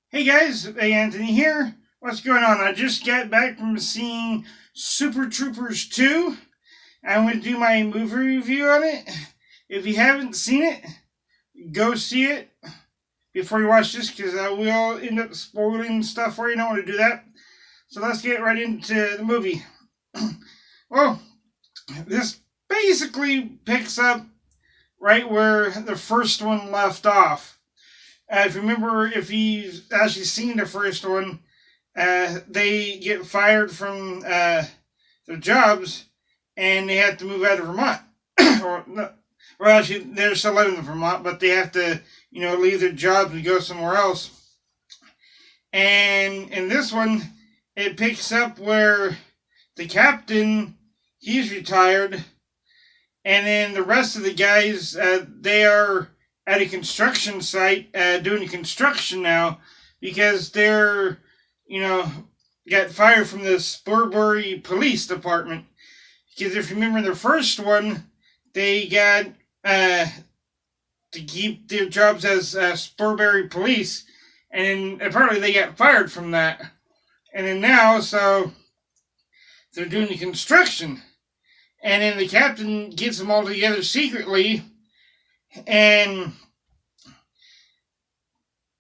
Hey guys, hey Anthony here. What's going on? I just got back from seeing Super Troopers 2. I'm going to do my movie review on it. If you haven't seen it, go see it before you watch this because I will end up spoiling stuff for you. I don't want to do that. So let's get right into the movie. Well, this basically picks up right where the first one left off. If you remember, if you've actually seen the first one, they get fired from their jobs and they have to move out of Vermont. or no, well, actually, they're still living in Vermont, but they have to, leave their jobs and go somewhere else. And in this one, it picks up where the captain, he's retired, and then the rest of the guys, they are at a construction site doing construction now because they're, got fired from the Spurbury Police Department. Because if you remember the first one, they got to keep their jobs as Spurbury Police, and apparently they got fired from that. And then now, so they're doing the construction. And then the captain gets them all together secretly and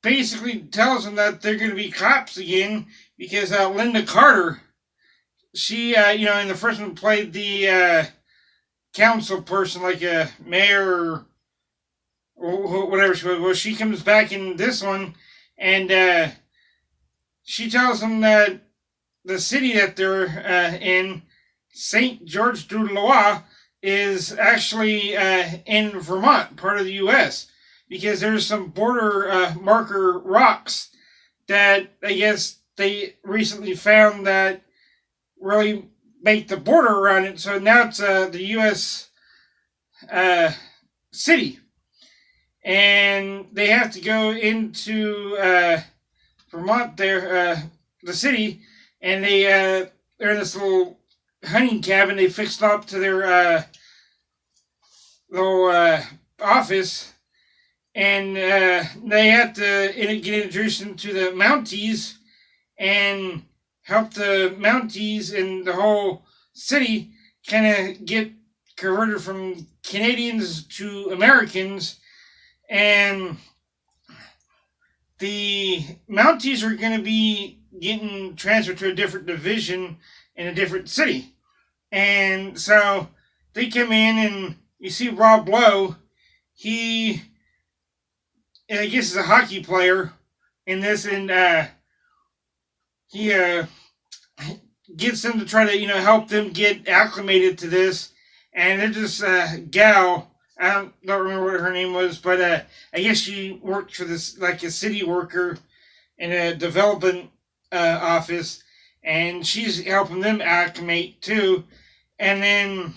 basically tells them that they're going to be cops again because Lynda Carter, she, in the first one played the council person, like a mayor or whatever she was. Well, she comes back in this one and she tells them that the city that they're in, St. George du Loir, is actually in Vermont, part of the U.S., because there's some border marker rocks that I guess they recently found that really make the border around it. So now it's the U.S. City. And they have to go into Vermont, there, the city, and they're in this little hunting cabin they fixed up to their little office, and they have to get introduced into the Mounties and help the Mounties and the whole city kind of get converted from Canadians to Americans. And the Mounties are going to be getting transferred to a different division in a different city. And so they come in and you see Rob Lowe. He, I guess, is a hockey player in this, and he gets them to try to, help them get acclimated to this. And there's this gal, I don't remember what her name was, but I guess she worked for this, like a city worker in a development office, and she's helping them acclimate too. And then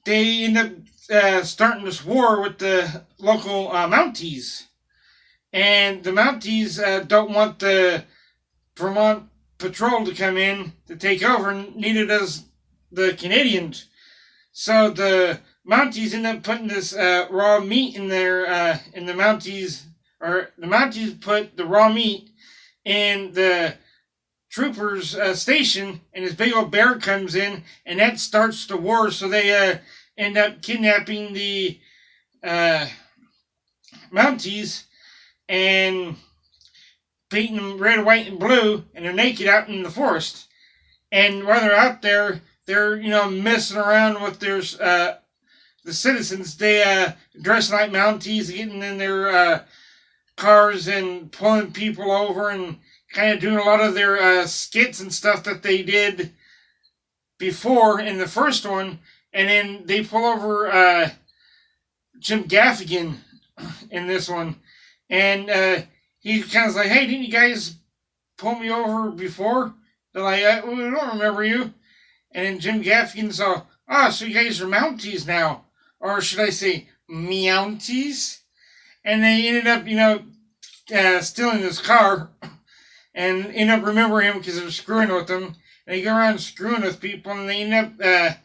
they end up starting this war with the local Mounties. And the Mounties don't want the Vermont patrol to come in to take over, and neither does the Canadians. So the Mounties end up putting this raw meat in their, in the Mounties, or the Mounties put the raw meat in the troopers station, and this big old bear comes in, and that starts the war. So they end up kidnapping the Mounties and painting them red, white, and blue, and they're naked out in the forest. And while they're out there, they're messing around with their the citizens. They dress like Mounties, getting in their cars and pulling people over and kind of doing a lot of their skits and stuff that they did before in the first one. And then they pull over Jim Gaffigan in this one. And he kind of like, hey, didn't you guys pull me over before? They're like, we don't remember you. And then Jim Gaffigan's all, so you guys are Mounties now. Or should I say, Meounties? And they ended up, stealing this car and end up remembering him because they're screwing with him. And they go around screwing with people, and they end up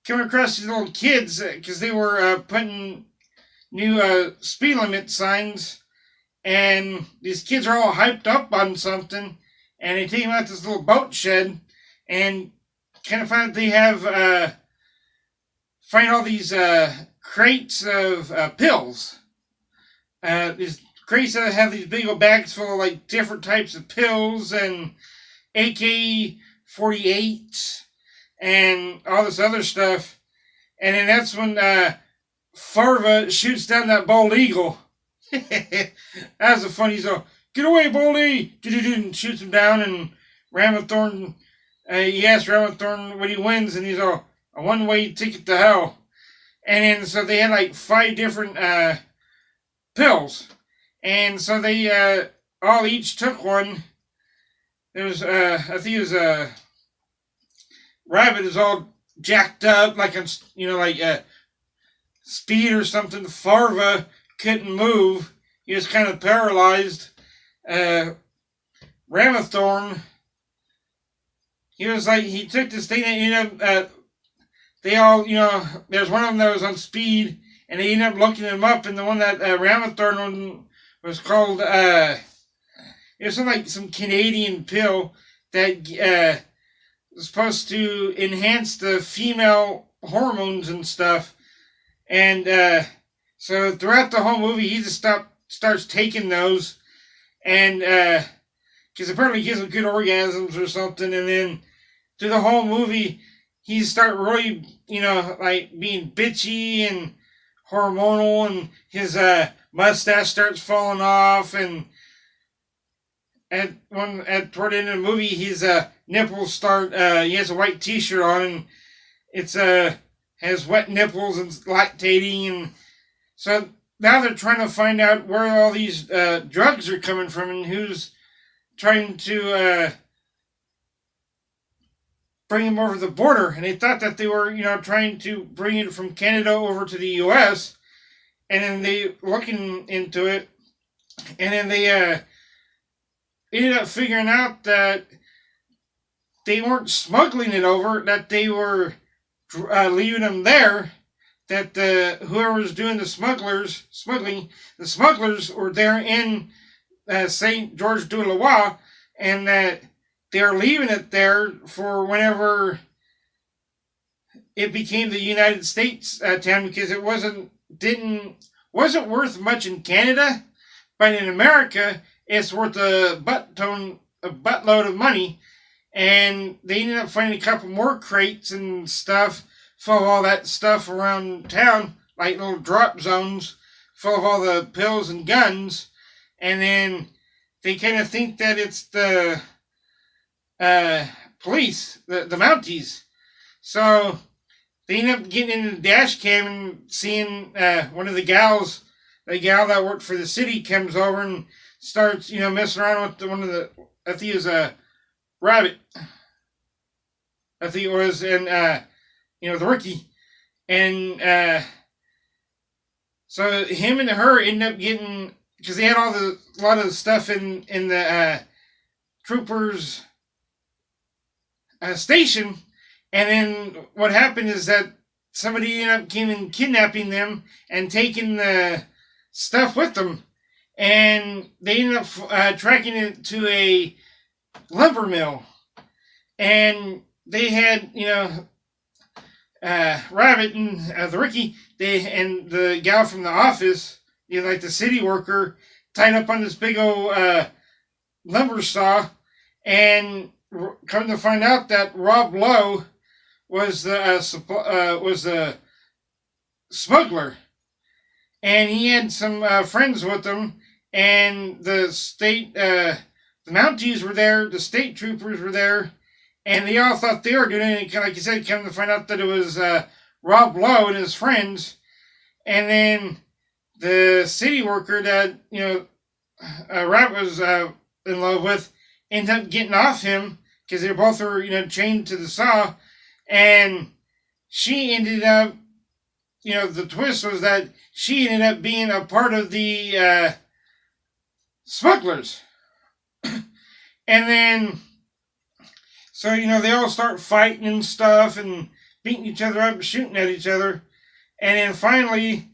coming across these little kids because they were putting new speed limit signs and these kids are all hyped up on something, and they take them out to this little boat shed, and kind of find that they have find all these crates of pills. These crates that have these big old bags full of like different types of pills and AK-48s and all this other stuff. And then that's when Farva shoots down that bald eagle. That's a funny so. Get away, Baldy! And shoots him down, and Ramathorn, he asks Ramathorn when he wins, and he's all, a one-way ticket to hell. And then, so they had like 5 different pills. And so they all each took one. There was, I think it was, Rabbit is all jacked up, like, speed or something. Farva couldn't move. He was kind of paralyzed. Ramathorn, he was like, he took this thing that ended up, they all, there's one of them that was on speed, and they ended up looking him up, and the one that Ramathorn was called, it was some Canadian pill that was supposed to enhance the female hormones and stuff, and so throughout the whole movie, he just starts taking those, and because apparently he gives him good orgasms or something, and then through the whole movie, he start really, like being bitchy and hormonal, and his mustache starts falling off, and toward the end of the movie, his nipples start. He has a white T-shirt on, and it's has wet nipples and lactating, and so now they're trying to find out where all these drugs are coming from and who's trying to bring them over the border. And they thought that they were, trying to bring it from Canada over to the U.S. And then they looking into it, and then they ended up figuring out that they weren't smuggling it over, that they were leaving them there. That whoever was doing the smuggling, the smugglers were there in Saint George de l'Oise, and that they're leaving it there for whenever it became the United States town, because it wasn't worth much in Canada, but in America it's worth a buttload of money, and they ended up finding a couple more crates and stuff full of all that stuff around town, like little drop zones full of all the pills and guns, and then they kind of think that it's the police, the Mounties. So they end up getting into the dash cam and seeing one of the gals, the gal that worked for the city, comes over and starts, messing around with one of the, I think it was a Rabbit. I think it was, and the rookie, and so him and her end up getting, because they had a lot of the stuff in the troopers station, and then what happened is that somebody ended up came and kidnapping them and taking the stuff with them, and they ended up tracking it to a lumber mill, and they had Rabbit and the rookie, and the gal from the office, like the city worker, tied up on this big old lumber saw, and come to find out that Rob Lowe was the smuggler, and he had some friends with him, and the state, the Mounties were there, the state troopers were there, and they all thought they were doing it. Like you said, come to find out that it was Rob Lowe and his friends, and then the city worker that Rabbit was in love with ended up getting off him, because they both were chained to the saw, and she ended up, the twist was that she ended up being a part of the smugglers. And then, so, they all start fighting and stuff and beating each other up and shooting at each other. And then finally,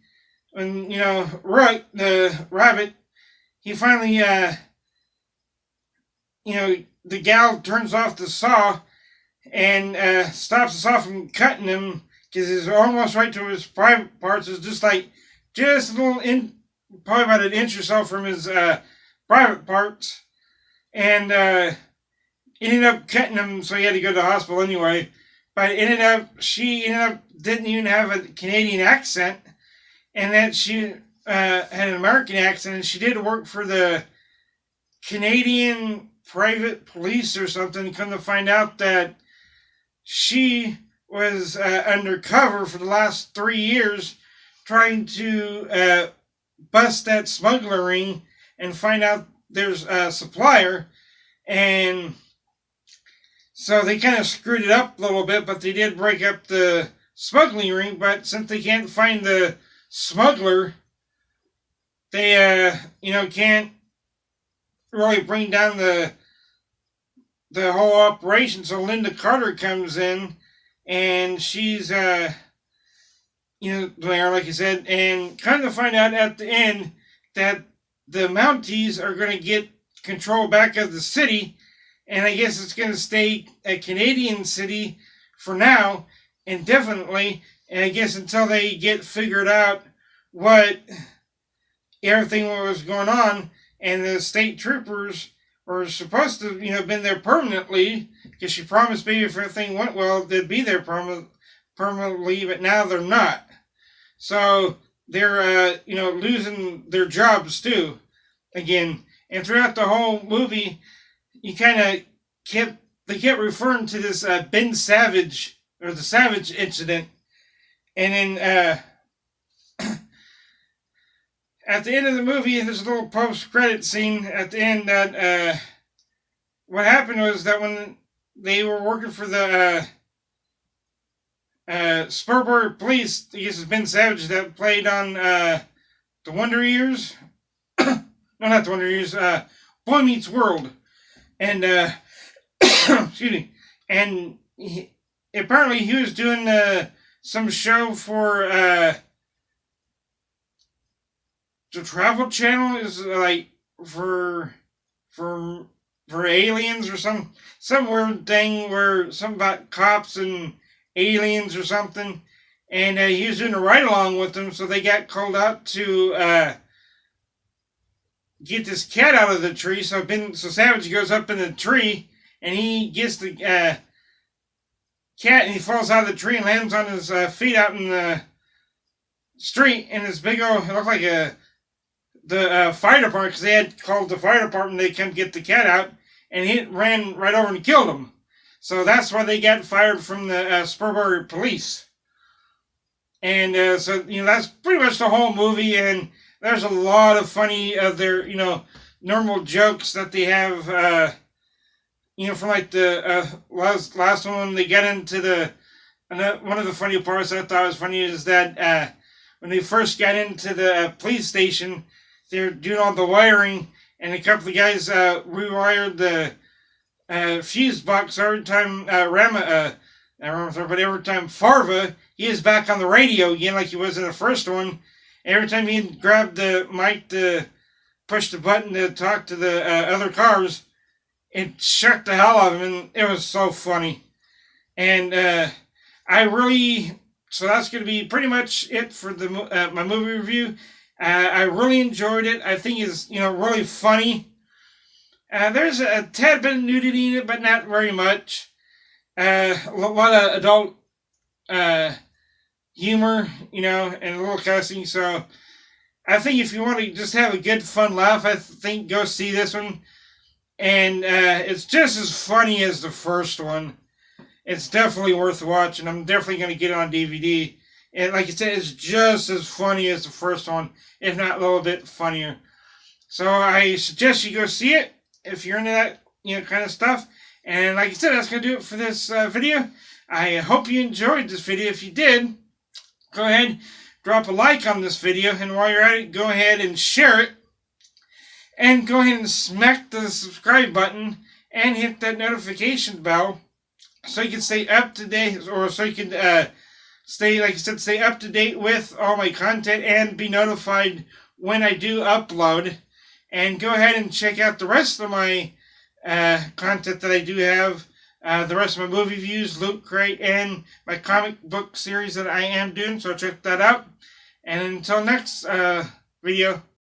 when, the Rabbit, he finally, the gal turns off the saw and stops the saw from cutting him because it's almost right to his private parts. It's just a little probably about an inch or so from his private parts, and ended up cutting him, so he had to go to the hospital anyway. But she didn't even have a Canadian accent, and that she had an American accent, and she did work for the Canadian private police or something. Come to find out that she was undercover for the last 3 years trying to bust that smuggler ring and find out there's a supplier. And so they kind of screwed it up a little bit, but they did break up the smuggling ring. But since they can't find the smuggler, they can't really bring down the whole operation. So Linda Carter comes in, and she's like I said, and kind of find out at the end that the Mounties are going to get control back of the city, and I guess it's going to stay a Canadian city for now, indefinitely, and I guess until they get figured out what everything was going on, and the state troopers were supposed to, been there permanently, because she promised maybe if everything went well, they'd be there permanently, but now they're not. So they're, losing their jobs too, again. And throughout the whole movie, they kept referring to this Ben Savage, or the Savage incident. And then at the end of the movie, there's a little post-credit scene at the end that what happened was that when they were working for the Spurbury Police, I guess it's Ben Savage that played on The Wonder Years. No, not The Wonder Years. Boy Meets World. And, excuse me. And apparently he was doing some show for the Travel Channel, is for aliens or some weird thing where something about cops and aliens or something, and he was doing a ride along with them, so they got called out to get this cat out of the tree. So Savage goes up in the tree, and he gets the cat, and he falls out of the tree and lands on his feet out in the street. And this big old, it looked like the fire department, because they had called the fire department, they come get the cat out, and he ran right over and killed him. So that's why they got fired from the Spurbury Police. And so that's pretty much the whole movie, and there's a lot of funny their normal jokes that they have from like the last one. They get into one of the funny parts I thought was funny is that when they first got into the police station, they're doing all the wiring, and a couple of guys rewired the fuse box every time every time Farva, he is back on the radio again like he was in the first one. Every time he grabbed the mic to push the button to talk to the other cars, it shocked the hell out of him, and it was so funny. And so that's going to be pretty much it for the my movie review. I really enjoyed it. I think it's really funny. There's a tad bit of nudity in it, but not very much. A lot of adult humor, and a little cussing. So I think if you want to just have a good, fun laugh, I think go see this one. And it's just as funny as the first one. It's definitely worth watching. I'm definitely going to get it on DVD. And like I said, it's just as funny as the first one, if not a little bit funnier. So I suggest you go see it if you're into that kind of stuff. And like I said, that's going to do it for this video. I hope you enjoyed this video. If you did, go ahead, drop a like on this video. And while you're at it, go ahead and share it. And go ahead and smack the subscribe button and hit that notification bell so you can stay up to date, or so you can stay, like I said, stay up to date with all my content and be notified when I do upload. And go ahead and check out the rest of my content that I do have. The rest of my movie views, Loot Crate, and my comic book series that I am doing. So check that out. And until next video.